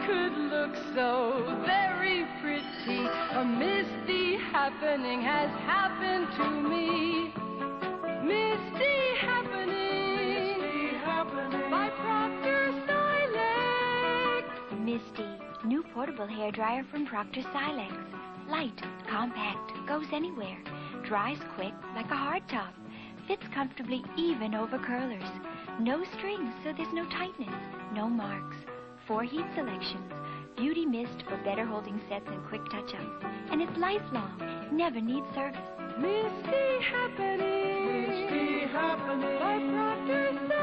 could look so very pretty. A misty happening has happened to me. Misty happening. Misty happening. By Proctor-Silex. Misty, new portable hairdryer from Proctor-Silex. Light, compact, goes anywhere. Dries quick like a hardtop. Fits comfortably even over curlers. No strings, so there's no tightness, no marks. 4 heat selections. Beauty mist for better holding sets and quick touch-ups. And it's lifelong, never needs service. Misty happening. Misty happening. By Proctor-Silex.